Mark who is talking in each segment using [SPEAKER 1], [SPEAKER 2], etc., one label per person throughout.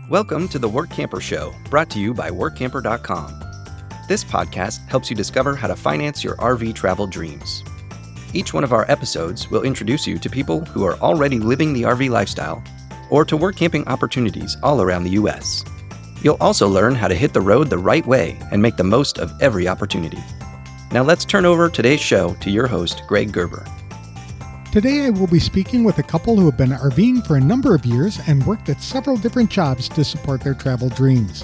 [SPEAKER 1] Welcome to the Workamper Show, brought to you by Workamper.com. This podcast helps you discover how to finance your RV travel dreams. Each one of our episodes will introduce you to people who are already living the RV lifestyle or to work camping opportunities all around the U.S. You'll also learn how to hit the road the right way and make the most of every opportunity. Now let's turn over today's show to your host, Greg Gerber.
[SPEAKER 2] Today I will be speaking with a couple who have been RVing for a number of years and worked at several different jobs to support their travel dreams.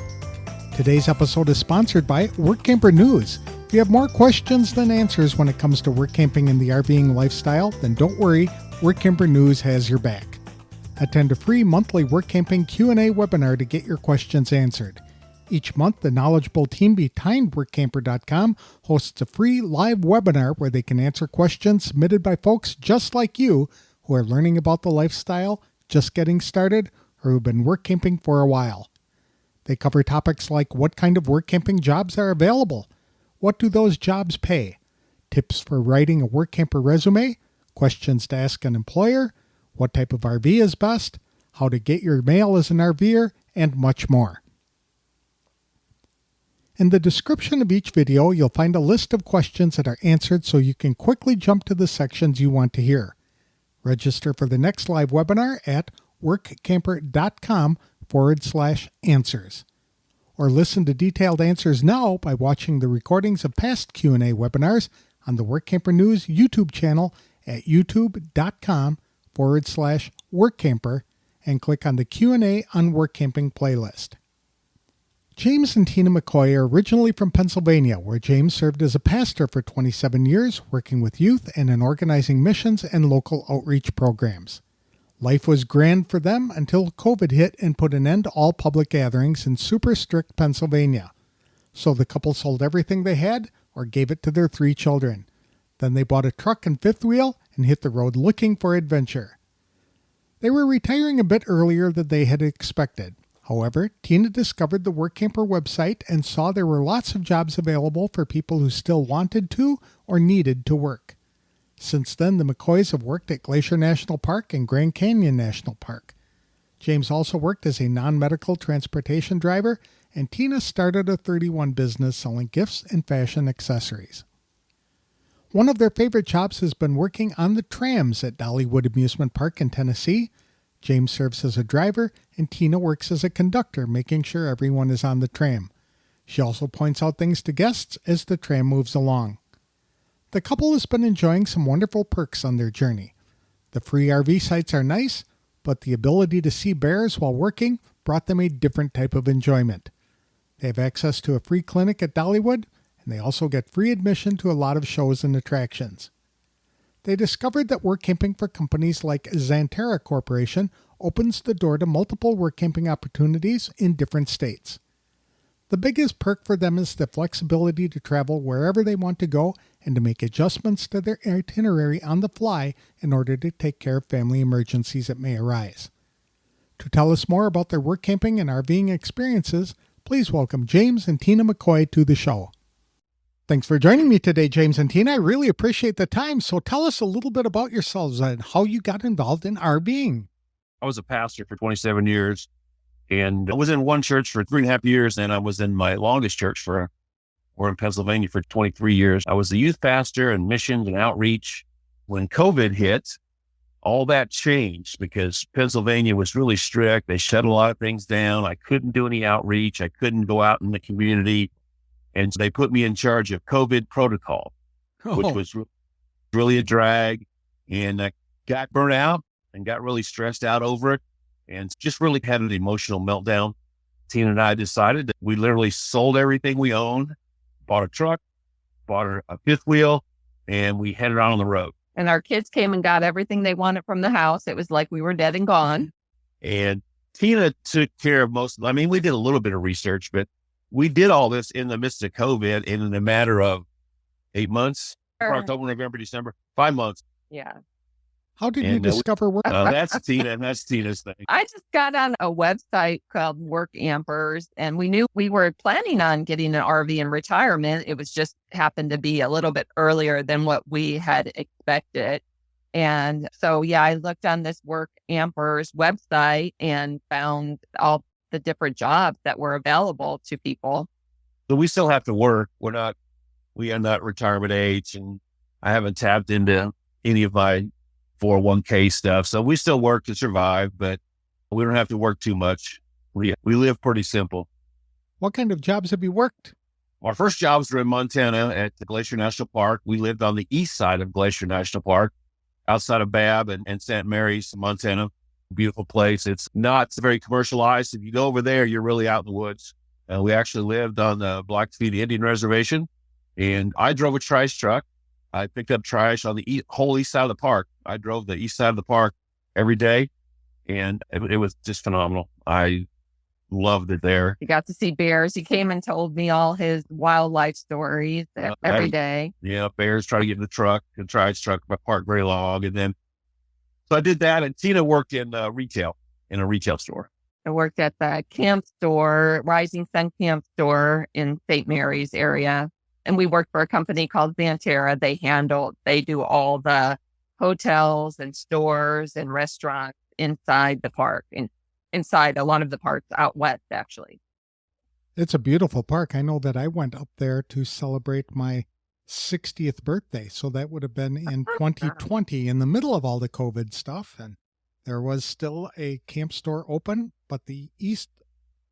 [SPEAKER 2] Today's episode is sponsored by Workamper News. If you have more questions than answers when it comes to work camping and the RVing lifestyle, then don't worry, Workamper News has your back. Attend a free monthly work camping Q&A webinar to get your questions answered. Each month, the knowledgeable team behind Workamper.com hosts a free live webinar where they can answer questions submitted by folks just like you who are learning about the lifestyle, just getting started, or who've been work camping for a while. They cover topics like what kind of work camping jobs are available, what do those jobs pay, tips for writing a work camper resume, questions to ask an employer, what type of RV is best, how to get your mail as an RVer, and much more. In the description of each video, you'll find a list of questions that are answered so you can quickly jump to the sections you want to hear. Register for the next live webinar at workamper.com/answers. Or listen to detailed answers now by watching the recordings of past Q&A webinars on the Workamper News YouTube channel at youtube.com/workamper and click on the Q&A on Work Camping playlist. James and Tina McCoy are originally from Pennsylvania, where James served as a pastor for 27 years, working with youth and in organizing missions and local outreach programs. Life was grand for them until COVID hit and put an end to all public gatherings in super strict Pennsylvania. So the couple sold everything they had or gave it to their 3 children. Then they bought a truck and fifth wheel and hit the road looking for adventure. They were retiring a bit earlier than they had expected. However, Tina discovered the Workamper website and saw there were lots of jobs available for people who still wanted to or needed to work. Since then, the McCoys have worked at Glacier National Park and Grand Canyon National Park. James also worked as a non-medical transportation driver, and Tina started a 31 business selling gifts and fashion accessories. One of their favorite jobs has been working on the trams at Dollywood Amusement Park in Tennessee. James serves as a driver, and Tina works as a conductor, making sure everyone is on the tram. She also points out things to guests as the tram moves along. The couple has been enjoying some wonderful perks on their journey. The free RV sites are nice, but the ability to see bears while working brought them a different type of enjoyment. They have access to a free clinic at Dollywood, and they also get free admission to a lot of shows and attractions. They discovered that work camping for companies like Xanterra Corporation opens the door to multiple work camping opportunities in different states. The biggest perk for them is the flexibility to travel wherever they want to go and to make adjustments to their itinerary on the fly in order to take care of family emergencies that may arise. To tell us more about their work camping and RVing experiences, please welcome James and Tina McCoy to the show. Thanks for joining me today, James and Tina. I really appreciate the time. So tell us a little bit about yourselves and how you got involved in RVing.
[SPEAKER 3] I was a pastor for 27 years, and I was in one church for 3.5 years, and I was in my longest church we're in Pennsylvania for 23 years. I was the youth pastor and missions and outreach. When COVID hit, all that changed because Pennsylvania was really strict. They shut a lot of things down. I couldn't do any outreach. I couldn't go out in the community. And so they put me in charge of COVID protocol, which was really a drag. And I got burnt out and got really stressed out over it and just really had an emotional meltdown. Tina and I decided that we literally sold everything we owned, bought a truck, bought a fifth wheel, and we headed out on the road.
[SPEAKER 4] And our kids came and got everything they wanted from the house. It was like we were dead and gone.
[SPEAKER 3] And Tina took care of we did a little bit of research, but we did all this in the midst of COVID in a matter of 8 months, October, November, December, 5 months.
[SPEAKER 4] Yeah.
[SPEAKER 2] How did you discover work?
[SPEAKER 3] That's Tina's thing.
[SPEAKER 4] I just got on a website called Workampers, and we knew we were planning on getting an RV in retirement. It was just happened to be a little bit earlier than what we had expected. And so, I looked on this Workampers website and found all the different jobs that were available to people.
[SPEAKER 3] So we still have to work. We are not retirement age, and I haven't tapped into any of my 401k stuff. So we still work to survive, but we don't have to work too much. We live pretty simple.
[SPEAKER 2] What kind of jobs have you worked?
[SPEAKER 3] Our first jobs were in Montana at the Glacier National Park. We lived on the east side of Glacier National Park, outside of Babb and St. Mary's, Montana. Beautiful place. It's not very commercialized. If you go over there, you're really out in the woods. We actually lived on the Blackfeet Indian Reservation, and I drove a trash truck. I picked up trash on the whole east side of the park. I drove the east side of the park every day, and it was just phenomenal. I loved it there.
[SPEAKER 4] He got to see bears. He came and told me all his wildlife stories every day.
[SPEAKER 3] Yeah, bears try to get in the truck, the trash truck, parked very long. And then, so I did that. And Tina worked in retail, in a retail store.
[SPEAKER 4] I worked at the camp store, Rising Sun Camp store in St. Mary's area. And we worked for a company called Xanterra. They do all the hotels and stores and restaurants inside the park, and inside a lot of the parks out west, actually.
[SPEAKER 2] It's a beautiful park. I know that I went up there to celebrate my 60th birthday. So that would have been in 2020, in the middle of all the COVID stuff. And there was still a camp store open, but the east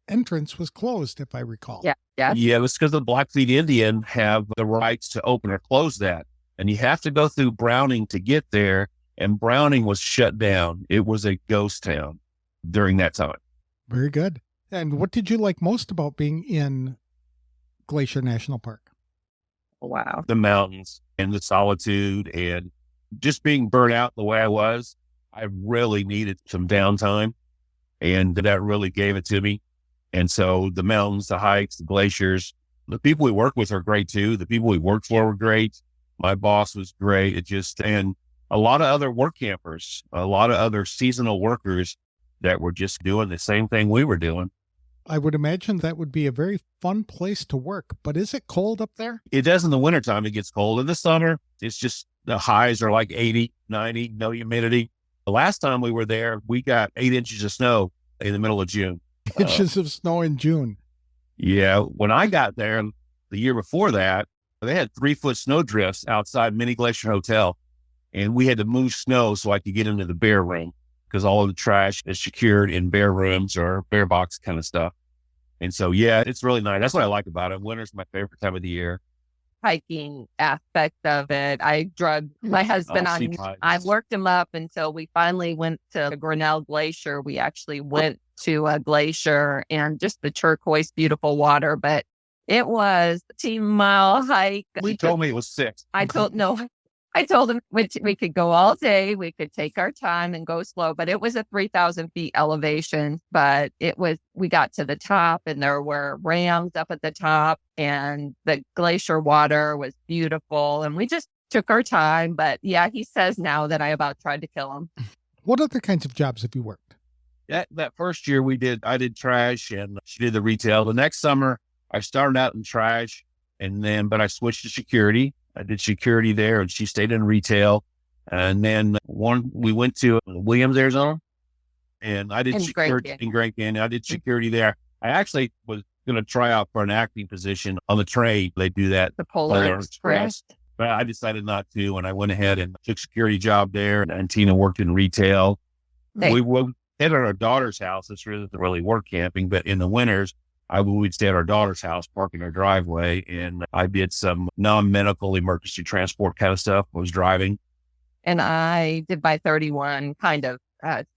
[SPEAKER 2] entrance was closed, if I recall.
[SPEAKER 4] Yeah.
[SPEAKER 3] It was because the Blackfeet Indian have the rights to open or close that. And you have to go through Browning to get there. And Browning was shut down. It was a ghost town during that time.
[SPEAKER 2] Very good. And what did you like most about being in Glacier National Park?
[SPEAKER 4] Wow.
[SPEAKER 3] The mountains and the solitude and just being burnt out the way I was. I really needed some downtime, and that really gave it to me. And so the mountains, the hikes, the glaciers, the people we work with are great too. The people we worked for were great. My boss was great. And a lot of other work campers, a lot of other seasonal workers that were just doing the same thing we were doing.
[SPEAKER 2] I would imagine that would be a very fun place to work, but is it cold up there?
[SPEAKER 3] It does in the wintertime. It gets cold. In the summer, it's just the highs are like 80, 90, no humidity. The last time we were there, we got 8 inches of snow in the middle of June.
[SPEAKER 2] Inches of snow in June.
[SPEAKER 3] Yeah. When I got there the year before that, they had 3-foot snow drifts outside Mini Glacier Hotel, and we had to move snow so I could get into the bear room, because all of the trash is secured in bear rooms or bear box kind of stuff. And so, yeah, it's really nice. That's what I like about it. Winter's my favorite time of the year.
[SPEAKER 4] Hiking aspect of it. I drug my husband on. I worked him up until we finally went to Grinnell Glacier. We actually went to a glacier and just the turquoise, beautiful water. But it was a 10-mile hike.
[SPEAKER 3] He told me it was 6.
[SPEAKER 4] I told him we could go all day. We could take our time and go slow, but it was a 3,000 feet elevation. But we got to the top and there were rams up at the top and the glacier water was beautiful. And we just took our time. But yeah, he says now that I about tried to kill him.
[SPEAKER 2] What other kinds of jobs have you worked?
[SPEAKER 3] That first year I did trash and she did the retail. The next summer I started out in trash but I switched to security. I did security there and she stayed in retail. And then we went to Williams, Arizona, and I did security in Grand Canyon. I did security there. I actually was going to try out for an acting position on the train. They do that.
[SPEAKER 4] The Polar Express.
[SPEAKER 3] But I decided not to. And I went ahead and took a security job there. And Tina worked in retail. We went at our daughter's house. This isn't really work camping, but in the winters, we'd stay at our daughter's house, park in her driveway, and I did some non-medical emergency transport kind of stuff. I was driving.
[SPEAKER 4] And I did my 31 kind of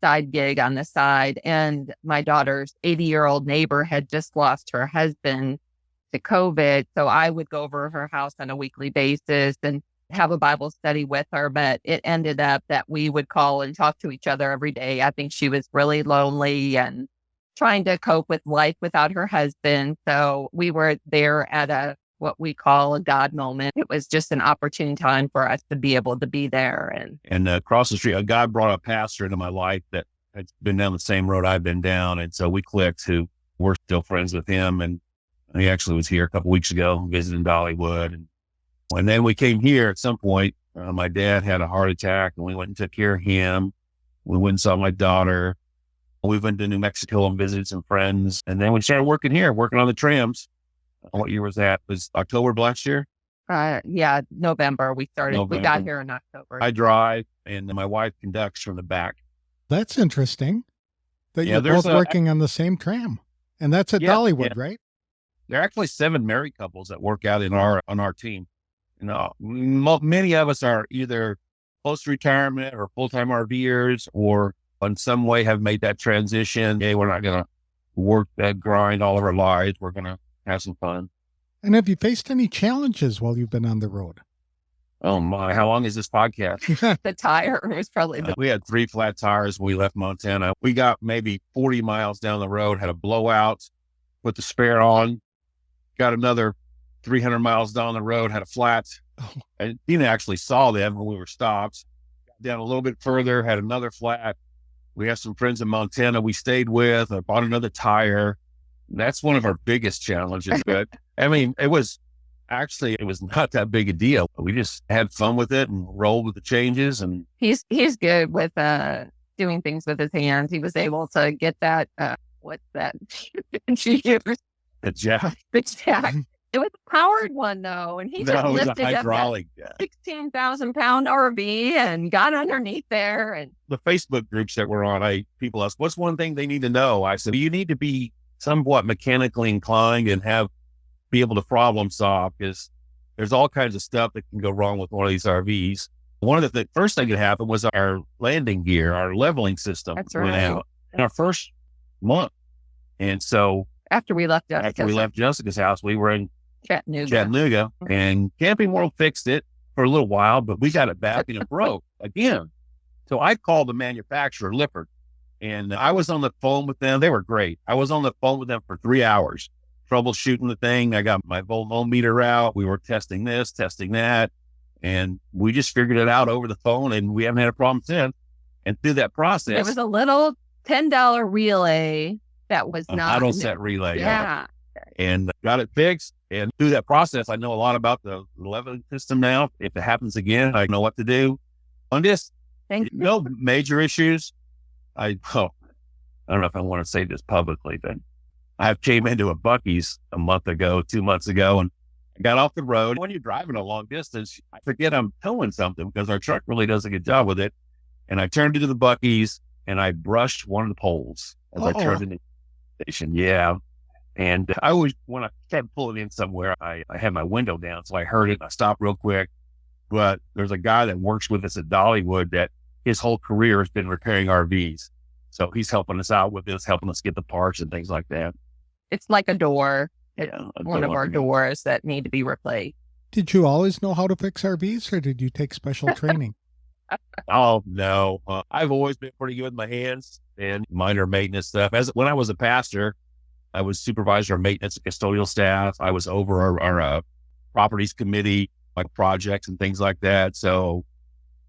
[SPEAKER 4] side gig on the side. And my daughter's 80-year-old neighbor had just lost her husband to COVID. So I would go over to her house on a weekly basis and have a Bible study with her. But it ended up that we would call and talk to each other every day. I think she was really lonely and trying to cope with life without her husband. So we were there at what we call a God moment. It was just an opportune time for us to be able to be there.
[SPEAKER 3] And across the street, God brought a pastor into my life that had been down the same road I've been down. And so we clicked. We're still friends with him. And he actually was here a couple of weeks ago visiting Dollywood. And then we came here at some point. My dad had a heart attack and we went and took care of him. We went and saw my daughter. We went to New Mexico and visited some friends. And then we started working here, working on the trams. What year was that? It was October of last year?
[SPEAKER 4] Yeah, November. We started. We got here in October.
[SPEAKER 3] I drive and my wife conducts from the back.
[SPEAKER 2] That's interesting that you're both working on the same tram. And that's at Dollywood, right?
[SPEAKER 3] There are actually 7 married couples that work out on our team. Many of us are either close to retirement or full-time RVers, or in some way have made that transition. Hey, we're not going to work that grind all of our lives. We're going to have some fun.
[SPEAKER 2] And have you faced any challenges while you've been on the road?
[SPEAKER 3] Oh my, how long is this podcast?
[SPEAKER 4] The tire was probably
[SPEAKER 3] we had 3 flat tires when we left Montana. We got maybe 40 miles down the road, had a blowout, put the spare on, got another 300 miles down the road, had a flat. And Tina actually saw them when we were stopped. Got down a little bit further, had another flat. We have some friends in Montana we stayed with. I bought another tire. That's one of our biggest challenges. But I mean, it was not that big a deal. We just had fun with it and rolled with the changes. And
[SPEAKER 4] he's good with doing things with his hands. He was able to get that. What's that?
[SPEAKER 3] The jack.
[SPEAKER 4] The jack. It was a powered one though, and he just lifted
[SPEAKER 3] a hydraulic
[SPEAKER 4] up that 16,000-pound RV and got underneath there. And
[SPEAKER 3] the Facebook groups that we're on, people ask, "What's one thing they need to know?" I said, "You need to be somewhat mechanically inclined and be able to problem solve, because there's all kinds of stuff that can go wrong with one of these RVs." One of the first thing that happened was our landing gear, our leveling system went out in our first month, and so
[SPEAKER 4] after we left
[SPEAKER 3] Jessica's house, we were in
[SPEAKER 4] Chattanooga,
[SPEAKER 3] and Camping World fixed it for a little while, but we got it back and it broke again. So I called the manufacturer, Lippert, and I was on the phone with them. They were great. I was on the phone with them for 3 hours, troubleshooting the thing. I got my voltmeter out. We were testing this, testing that, and we just figured it out over the phone, and we haven't had a problem since. And through that process,
[SPEAKER 4] it was a little $10 relay that was not
[SPEAKER 3] auto set relay.
[SPEAKER 4] Yeah.
[SPEAKER 3] And got it fixed. And through that process, I know a lot about the leveling system now. If it happens again, I know what to do. On this, no major issues. I don't know if I want to say this publicly, but I came into a Buc-ee's a month ago, 2 months ago, and I got off the road. When you're driving a long distance, I forget I'm towing something because our truck really does a good job with it. And I turned into the Buc-ee's and I brushed one of the poles as I turned into the station. Yeah. And I always, when I kept pulling in somewhere, I had my window down, so I heard it. I stopped real quick. But there's a guy that works with us at Dollywood that his whole career has been repairing RVs. So he's helping us out with this, helping us get the parts and things like that.
[SPEAKER 4] It's like a door. One of our doors that need to be replaced.
[SPEAKER 2] Did you always know how to fix RVs, or did you take special training?
[SPEAKER 3] Oh, no. I've always been pretty good with my hands and minor maintenance stuff. When I was a pastor, I was supervisor of maintenance and custodial staff. I was over our properties committee, like projects and things like that. So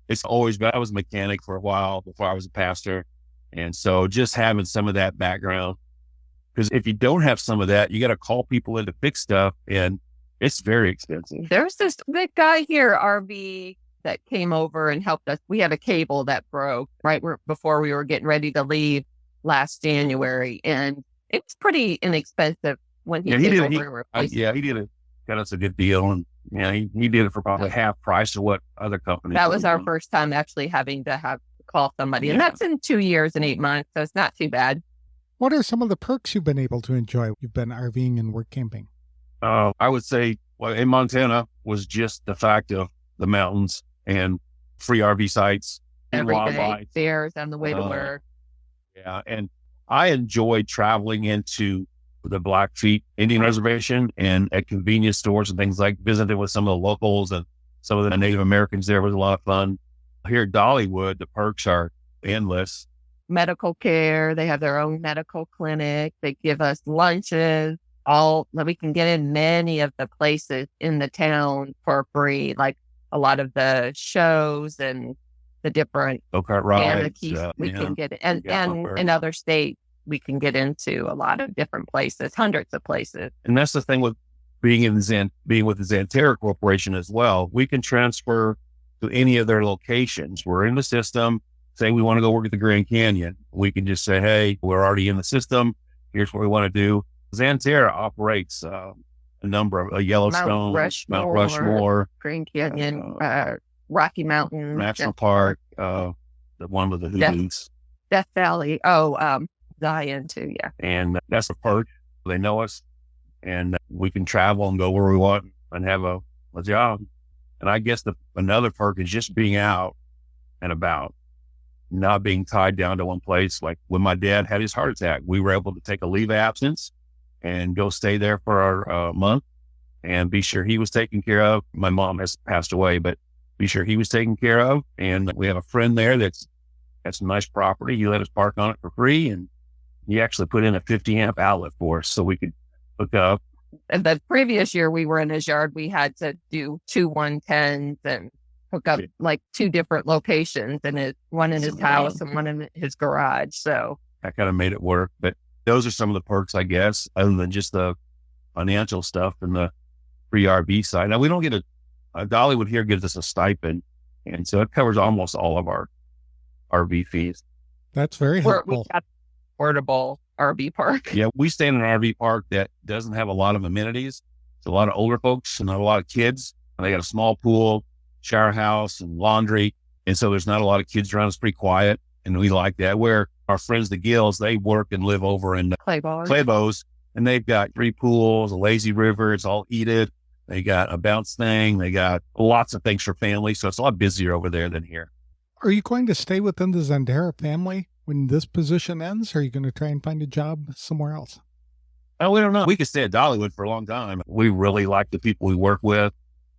[SPEAKER 3] it's always been, I was a mechanic for a while before I was a pastor. And so just having some of that background, because if you don't have some of that, you got to call people in to fix stuff, and it's very expensive.
[SPEAKER 4] There's this big guy here, RV, that came over and helped us. We had a cable that broke before we were getting ready to leave last January, and it was pretty inexpensive when he came over and replaced it.
[SPEAKER 3] He did it. Got us a good deal, and he did it for probably half price of what other companies.
[SPEAKER 4] That was our first time actually having to call somebody, and that's in 2 years and 8 months, so it's not too bad.
[SPEAKER 2] What are some of the perks you've been able to enjoy? You've been RVing and work camping.
[SPEAKER 3] I would say, in Montana was just the fact of the mountains and free RV sites and
[SPEAKER 4] every
[SPEAKER 3] wildlife.
[SPEAKER 4] day, bears on the way to work.
[SPEAKER 3] Yeah, and I enjoyed traveling into the Blackfeet Indian Reservation and at convenience stores and things, like visiting with some of the locals and some of the Native Americans. There was a lot of fun. Here at Dollywood, the perks are endless.
[SPEAKER 4] Medical care. They have their own medical clinic. They give us lunches. We can get in many of the places in the town for free, like a lot of the shows and the different
[SPEAKER 3] go-kart rides.
[SPEAKER 4] We can get in. And in other states, we can get into a lot of different places, hundreds of places.
[SPEAKER 3] And that's the thing with being with the Xanterra Corporation as well. We can transfer to any of their locations. We're in the system. say we want to go work at the Grand Canyon, we can just say, hey, we're already in the system. Here's what we want to do. Xanterra operates a number of Yellowstone, Mount Rushmore,
[SPEAKER 4] Grand Canyon, Rocky Mountain
[SPEAKER 3] National Park, the one with the hoodoos.
[SPEAKER 4] Death Valley. Zion too. Yeah.
[SPEAKER 3] And that's a perk. They know us and we can travel and go where we want and have a job. And I guess another perk is just being out and about, not being tied down to one place. Like when my dad had his heart attack, we were able to take a leave of absence and go stay there for our month and be sure he was taken care of. My mom has passed away, but be sure he was taken care of. And we have a friend there that's some nice property. He let us park on it for free. And he actually put in a 50 amp outlet for us so we could hook up.
[SPEAKER 4] And the previous year we were in his yard, we had to do 2 110s and hook up like 2 different locations, and one in his house and one in his garage. So
[SPEAKER 3] that kind of made it work. But those are some of the perks, I guess, other than just the financial stuff and the free RV side. Now we don't get a Dollywood here gives us a stipend. And so it covers almost all of our RV fees.
[SPEAKER 2] That's very helpful.
[SPEAKER 4] We got portable RV park.
[SPEAKER 3] Yeah, we stay in an RV park that doesn't have a lot of amenities. It's a lot of older folks and not a lot of kids. And they got a small pool, shower house, and laundry. And so there's not a lot of kids around. It's pretty quiet. And we like that. Where our friends, the Gills, they work and live over in Claybows. And they've got 3 pools, a lazy river. It's all heated. They got a bounce thing. They got lots of things for family. So it's a lot busier over there than here.
[SPEAKER 2] Are you going to stay within the Xanterra family when this position ends? Or are you going to try and find a job somewhere else?
[SPEAKER 3] Oh, we don't know. We could stay at Dollywood for a long time. We really like the people we work with.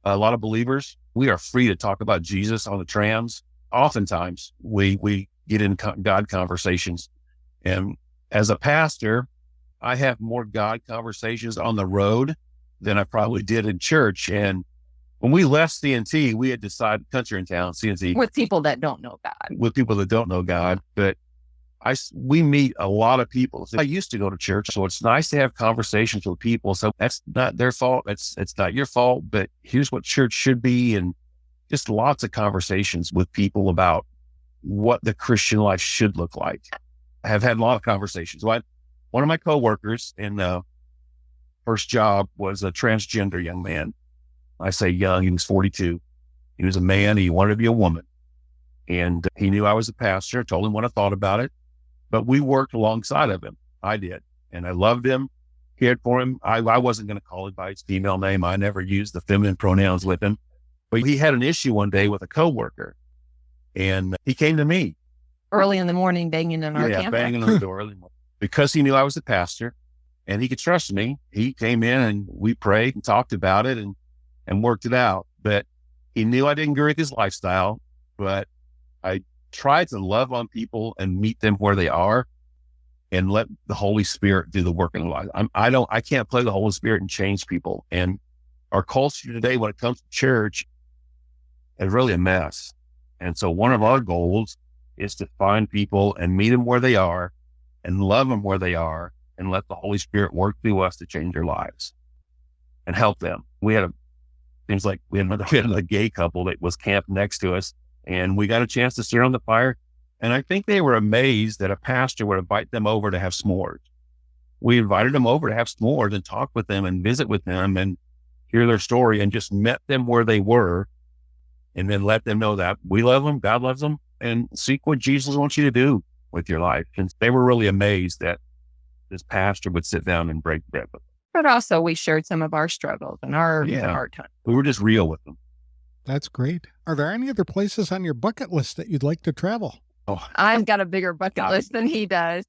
[SPEAKER 3] A lot of believers. We are free to talk about Jesus on the trams. Oftentimes we get in God conversations. And as a pastor, I have more God conversations on the road than I probably did in church. And when we left CNT, we had decided, country and town, CNT.
[SPEAKER 4] With people that don't know God.
[SPEAKER 3] With people that don't know God. But we meet a lot of people. I used to go to church, so it's nice to have conversations with people. So that's not their fault. It's not your fault, but here's what church should be. And just lots of conversations with people about what the Christian life should look like. I have had a lot of conversations. One of my coworkers in the first job was a transgender young man. I say young, he was 42. He was a man. He wanted to be a woman. And he knew I was a pastor. I told him what I thought about it. But we worked alongside of him. I did. And I loved him, cared for him. I wasn't going to call him by his female name. I never used the feminine pronouns with him. But he had an issue one day with a coworker. And he came to me.
[SPEAKER 4] Early in the morning, banging on our camper.
[SPEAKER 3] Yeah, banging on the door early morning. Because he knew I was a pastor and he could trust me. He came in and we prayed and talked about it and worked it out. But he knew I didn't agree with his lifestyle, but I tried to love on people and meet them where they are and let the Holy Spirit do the work in their life. I can't play the Holy Spirit and change people. And our culture today, when it comes to church, is really a mess. And so one of our goals is to find people and meet them where they are and love them where they are and let the Holy Spirit work through us to change their lives and help them. We had a gay couple that was camped next to us, and we got a chance to sit on the fire. And I think they were amazed that a pastor would invite them over to have s'mores. We invited them over to have s'mores and talk with them and visit with them and hear their story and just met them where they were. And then let them know that we love them, God loves them, and seek what Jesus wants you to do with your life. And they were really amazed that this pastor would sit down and break bread with them.
[SPEAKER 4] But also we shared some of our struggles and our hard times.
[SPEAKER 3] We were just real with them.
[SPEAKER 2] That's great. Are there any other places on your bucket list that you'd like to travel?
[SPEAKER 3] Oh,
[SPEAKER 4] I've got a bigger bucket list than he does.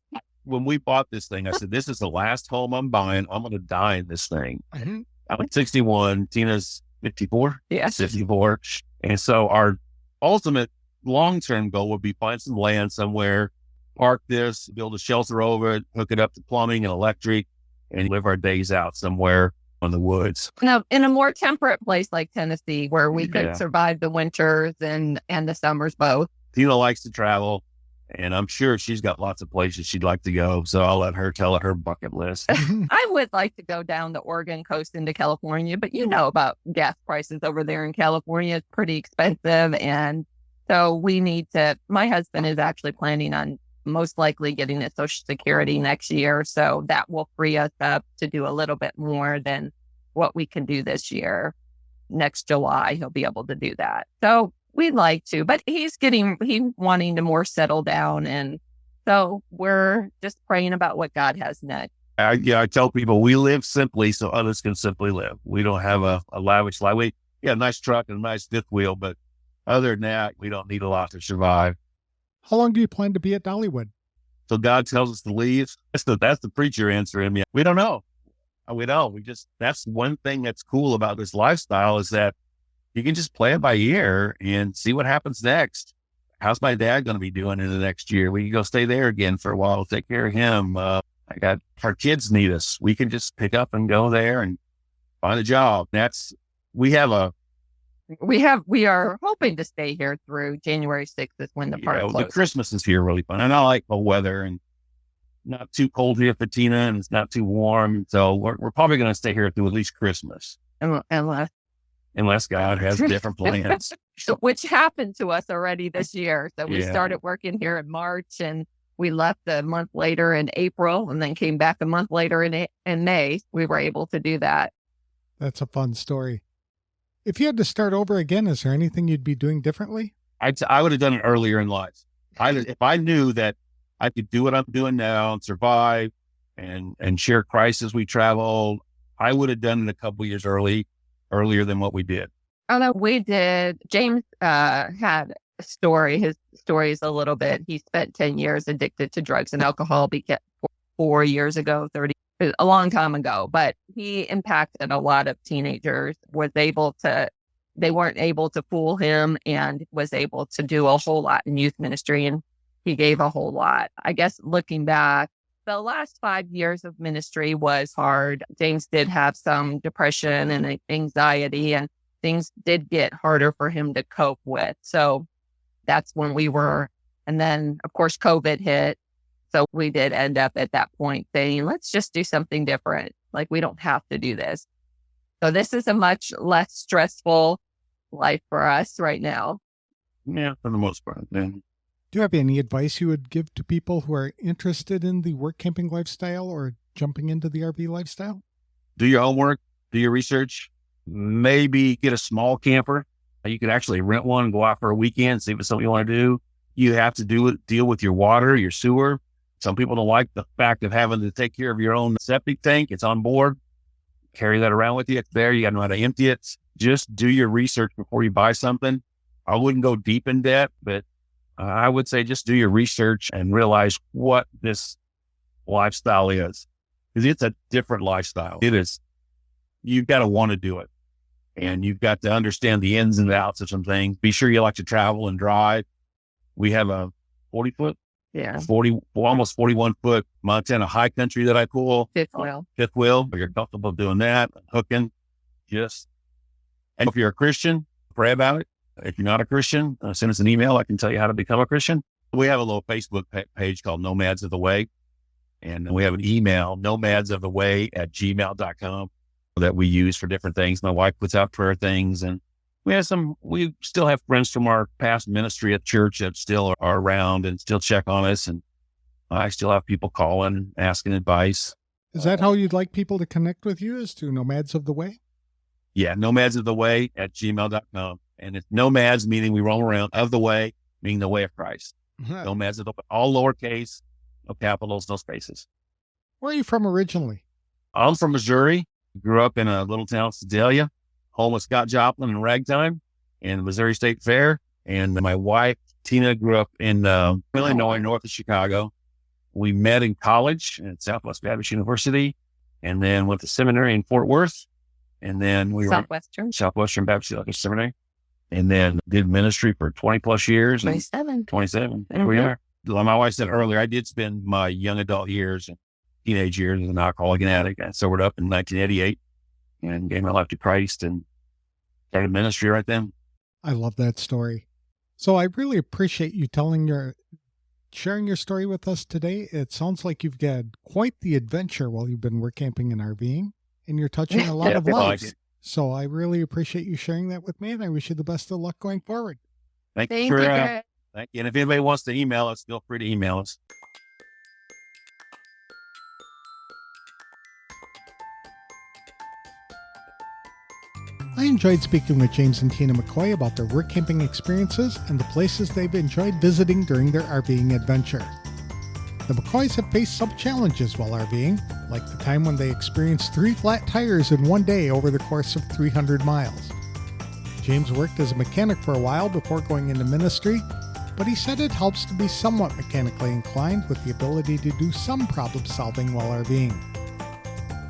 [SPEAKER 3] When we bought this thing, I said, this is the last home I'm buying. I'm going to die in this thing.
[SPEAKER 2] Mm-hmm.
[SPEAKER 3] I'm 61. Tina's 54.
[SPEAKER 4] Yes.
[SPEAKER 3] 54. And so our ultimate long-term goal would be find some land somewhere, park this, build a shelter over it, hook it up to plumbing and electric, and live our days out somewhere in the woods.
[SPEAKER 4] Now, in a more temperate place like Tennessee, where we could survive the winters and the summers both.
[SPEAKER 3] Tina likes to travel, and I'm sure she's got lots of places she'd like to go. So I'll let her tell her bucket list.
[SPEAKER 4] I would like to go down the Oregon coast into California, but you know about gas prices over there in California. It's pretty expensive, and So we need to, my husband is actually planning on most likely getting his Social Security next year. So that will free us up to do a little bit more than what we can do this year. Next July, he'll be able to do that. So we'd like to, but he's wanting to more settle down. And so we're just praying about what God has next.
[SPEAKER 3] I tell people we live simply so others can simply live. We don't have a lavish life. We got a nice truck and a nice fifth wheel, but other than that, we don't need a lot to survive.
[SPEAKER 2] How long do you plan to be at Dollywood?
[SPEAKER 3] So God tells us to leave. That's the preacher answer in me. We don't know. We don't. That's one thing that's cool about this lifestyle is that you can just play it by ear and see what happens next. How's my dad going to be doing in the next year? We can go stay there again for a while, take care of him. Our kids need us. We can just pick up and go there and find a job. We are
[SPEAKER 4] hoping to stay here through January 6th is when the park closes.
[SPEAKER 3] The Christmas is here really fun. And I like the weather and not too cold here for Tina and it's not too warm. So we're probably going to stay here through at least Christmas. Unless God has different plans.
[SPEAKER 4] Which happened to us already this year. So we started working here in March and we left a month later in April and then came back a month later in May. We were able to do that.
[SPEAKER 2] That's a fun story. If you had to start over again, is there anything you'd be doing differently?
[SPEAKER 3] I would have done it earlier in life. If I knew that I could do what I'm doing now and survive and share Christ as we travel, I would have done it a couple years earlier than what we did.
[SPEAKER 4] Although we did, James had a story. His story is a little bit, he spent 10 years addicted to drugs and alcohol 4 years ago, a long time ago, but he impacted a lot of teenagers, they weren't able to fool him and was able to do a whole lot in youth ministry. And he gave a whole lot. I guess looking back, the last 5 years of ministry was hard. James did have some depression and anxiety and things did get harder for him to cope with. So that's when and then of course, COVID hit. So we did end up at that point saying, let's just do something different. Like we don't have to do this. So this is a much less stressful life for us right now.
[SPEAKER 3] Yeah, for the most part. Yeah.
[SPEAKER 2] Do you have any advice you would give to people who are interested in the work camping lifestyle or jumping into the RV lifestyle?
[SPEAKER 3] Do your homework, do your research, maybe get a small camper. You could actually rent one and go out for a weekend, see if it's something you want to do. You have to deal with your water, your sewer. Some people don't like the fact of having to take care of your own septic tank. It's on board. Carry that around with you. It's there. You got to know how to empty it. Just do your research before you buy something. I wouldn't go deep in debt, but I would say just do your research and realize what this lifestyle is. Because it's a different lifestyle. It is. You've got to want to do it. And you've got to understand the ins and outs of some things. Be sure you like to travel and drive. We have a 40-foot?
[SPEAKER 4] Yeah.
[SPEAKER 3] Almost 41-foot Montana high country that I pull.
[SPEAKER 4] Fifth wheel.
[SPEAKER 3] You're comfortable doing that, hooking, and if you're a Christian, pray about it. If you're not a Christian, send us an email. I can tell you how to become a Christian. We have a little Facebook page called Nomads of the Way. And we have an email, nomadsoftheway@gmail.com that we use for different things. My wife puts out prayer things and we still have friends from our past ministry at church that still are around and still check on us. And I still have people calling, asking advice.
[SPEAKER 2] Is that how you'd like people to connect with you, is to Nomads of the Way?
[SPEAKER 3] Yeah, nomadsoftheway@gmail.com. And it's nomads, meaning we roam around, of the way, meaning the way of Christ. Nomads of the way, all lowercase, no capitals, no spaces.
[SPEAKER 2] Where are you from originally?
[SPEAKER 3] I'm from Missouri. Grew up in a little town, Sedalia, home of Scott Joplin and Ragtime and Missouri State Fair. And my wife, Tina, grew up in Illinois, north of Chicago. We met in college at Southwest Baptist University and then went to seminary in Fort Worth. And then we were Southwestern Baptist Seminary. And then did ministry for 20 plus years.
[SPEAKER 4] 27.
[SPEAKER 3] There we are. Like my wife said earlier, I did spend my young adult years and teenage years as an alcoholic and addict. I sobered up in 1988 and gave my life to Christ and started ministry right then.
[SPEAKER 2] I love that story. So I really appreciate you sharing your story with us today. It sounds like you've had quite the adventure while you've been work camping and RVing, and you're touching a lot of lives. So I really appreciate you sharing that with me, and I wish you the best of luck going forward.
[SPEAKER 3] Thank
[SPEAKER 4] Thank
[SPEAKER 3] you.
[SPEAKER 4] you, Greg.
[SPEAKER 3] Thank you. And if anybody wants to email us, feel free to email us.
[SPEAKER 2] I enjoyed speaking with James and Tina McCoy about their work camping experiences and the places they've enjoyed visiting during their RVing adventure. The McCoys have faced some challenges while RVing, like the time when they experienced 3 flat tires in one day over the course of 300 miles. James worked as a mechanic for a while before going into ministry, but he said it helps to be somewhat mechanically inclined with the ability to do some problem solving while RVing.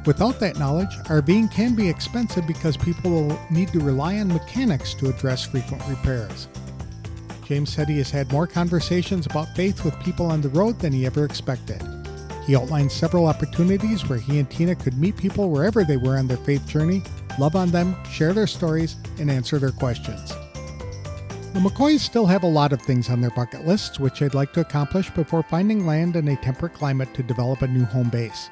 [SPEAKER 2] Without that knowledge, RVing can be expensive because people will need to rely on mechanics to address frequent repairs. James said he has had more conversations about faith with people on the road than he ever expected. He outlined several opportunities where he and Tina could meet people wherever they were on their faith journey, love on them, share their stories, and answer their questions. The McCoys still have a lot of things on their bucket lists which they'd like to accomplish before finding land in a temperate climate to develop a new home base.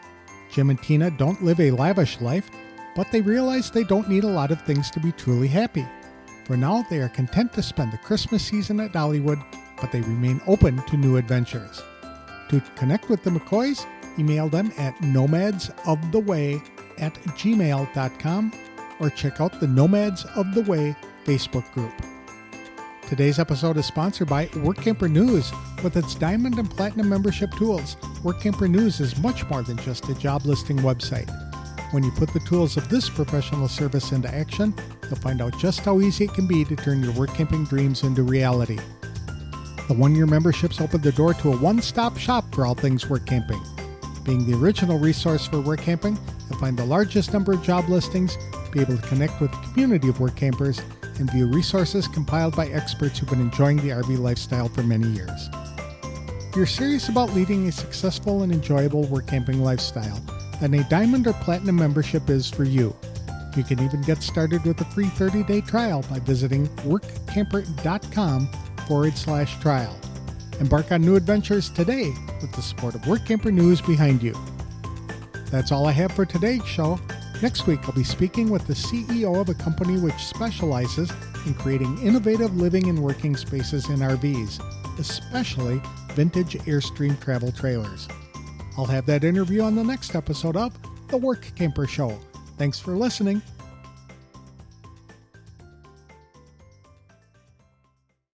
[SPEAKER 2] Jim and Tina don't live a lavish life, but they realize they don't need a lot of things to be truly happy. For now, they are content to spend the Christmas season at Dollywood, but they remain open to new adventures. To connect with the McCoys, email them at nomadsoftheway@gmail.com or check out the Nomads of the Way Facebook group. Today's episode is sponsored by Workamper News. With its Diamond and Platinum membership tools, Workamper News is much more than just a job listing website. When you put the tools of this professional service into action, you'll find out just how easy it can be to turn your work camping dreams into reality. The one-year memberships open the door to a one-stop shop for all things work camping. Being the original resource for work camping, you'll find the largest number of job listings, be able to connect with a community of work campers, and view resources compiled by experts who've been enjoying the RV lifestyle for many years. If you're serious about leading a successful and enjoyable work camping lifestyle, then a Diamond or Platinum membership is for you. You can even get started with a free 30-day trial by visiting workamper.com/trial. Embark on new adventures today with the support of Workamper News behind you. That's all I have for today's show. Next week, I'll be speaking with the CEO of a company which specializes in creating innovative living and working spaces in RVs, especially vintage Airstream travel trailers. I'll have that interview on the next episode of The Workamper Show. Thanks for listening.